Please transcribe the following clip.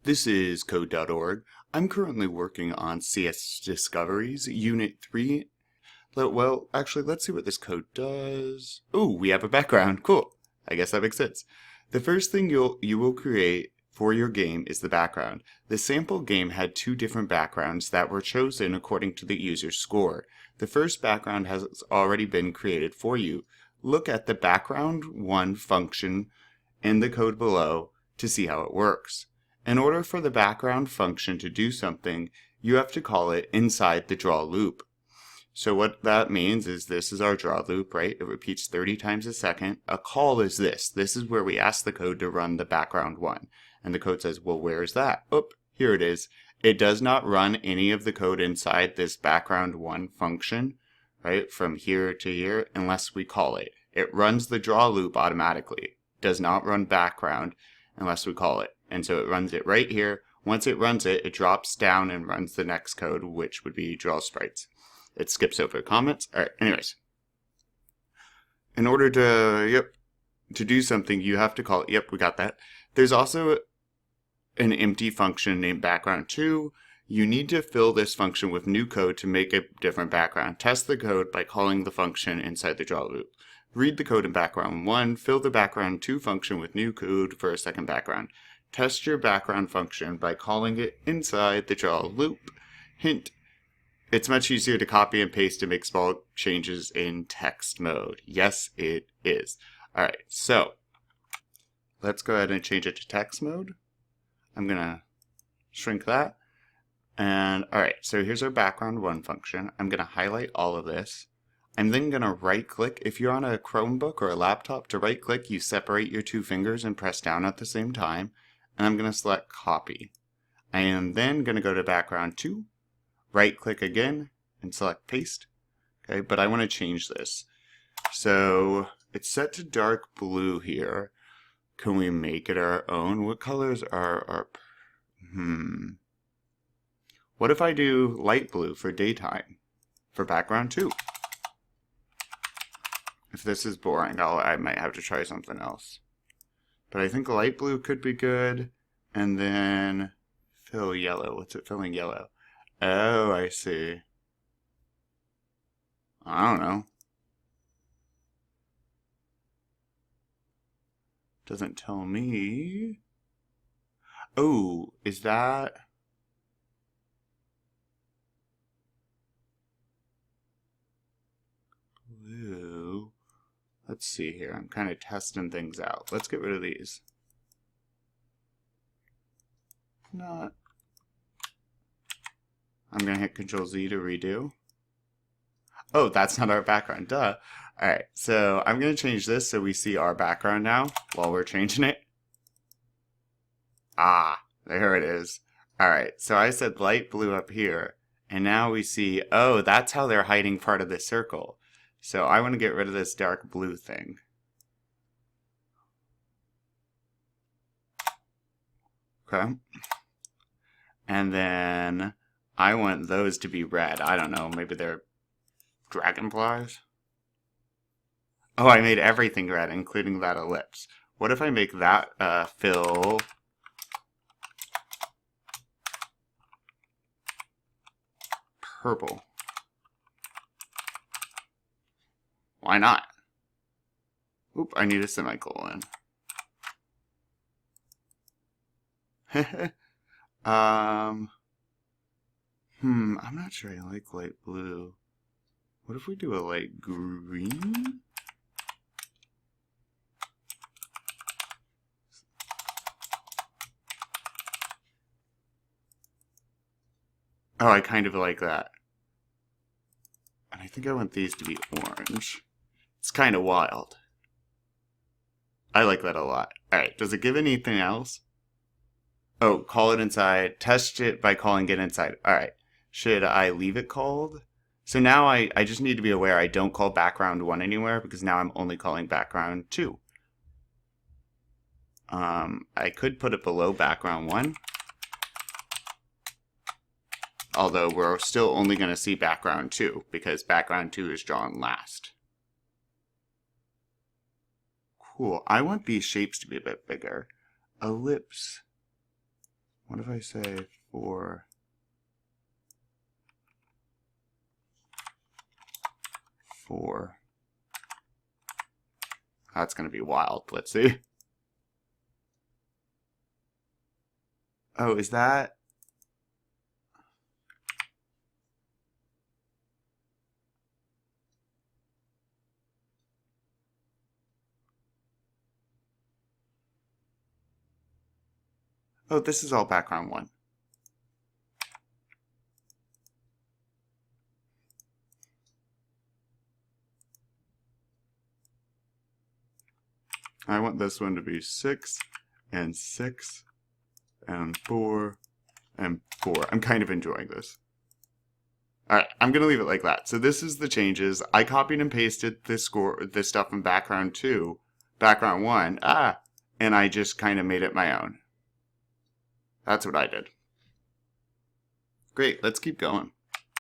This is code.org. I'm currently working on CS Discoveries, Unit 3. Well, actually, let's see what this code does. Oh, we have a background. Cool. I guess that makes sense. The first thing you will create for your game is the background. The sample game had two different backgrounds that were chosen according to the user's score. The first background has already been created for you. Look at the background1 function in the code below to see how it works. In order for the background function to do something, you have to call it inside the draw loop. So what that means is this is our draw loop, right? It repeats 30 times a second. A call is this. This is where we ask the code to run the background one. And the code says, well, where is that? Oh, here it is. It does not run any of the code inside this background one function, right? From here to here, unless we call it. It runs the draw loop automatically. Does not run background unless we call it. And so it runs it right here. Once it runs it, it drops down and runs the next code, which would be draw sprites. It skips over comments. All right, anyways. In order to do something, you have to call it. Yep, we got that. There's also an empty function named background2. You need to fill this function with new code to make a different background. Test the code by calling the function inside the draw loop. Read the code in background1, fill the background2 function with new code for a second background. Test your background function by calling it inside the draw loop. Hint, it's much easier to copy and paste to make small changes in text mode. Yes, it is. All right, so let's go ahead and change it to text mode. I'm going to shrink that. And all right, so here's our background1 function. I'm going to highlight all of this. I'm then going to right click. If you're on a Chromebook or a laptop, to right click, you separate your two fingers and press down at the same time. And I'm going to select copy. I am then going to go to background2, right click again and select paste. Okay, but I want to change this. So it's set to dark blue here. Can we make it our own? What colors are our... What if I do light blue for daytime for background 2? If this is boring, I might have to try something else. But I think light blue could be good. And then fill yellow. What's it filling yellow? Oh, I see. I don't know. Doesn't tell me. Oh, is that... blue? Let's see here. I'm kind of testing things out. Let's get rid of these. Not. I'm going to hit Control Z to redo. Oh, that's not our background. Duh. All right, so I'm going to change this so we see our background now while we're changing it. Ah, there it is. All right, so I said light blue up here, and now we see, oh, that's how they're hiding part of the circle. So I want to get rid of this dark blue thing. Okay. And then I want those to be red. I don't know, maybe they're dragonflies? Oh, I made everything red, including that ellipse. What if I make that fill purple? Why not? Oop, I need a semicolon. I'm not sure I like light blue. What if we do a light green? Oh, I kind of like that. And I think I want these to be orange. It's kind of wild. I like that a lot. Alright, does it give anything else? Oh, call it inside. Test it by calling it inside. Alright, should I leave it called? So now I just need to be aware I don't call background 1 anywhere because now I'm only calling background 2. I could put it below background 1. Although we're still only going to see background 2 because background 2 is drawn last. Cool. I want these shapes to be a bit bigger. Ellipse. What if I say 4? That's going to be wild. Let's see. Oh, is that? Oh, this is all background 1. I want this one to be 6 and 6 and 4 and 4. I'm kind of enjoying this. Alright, I'm going to leave it like that. So this is the changes. I copied and pasted this stuff from background 2, background 1, and I just kind of made it my own. That's what I did. Great, let's keep going.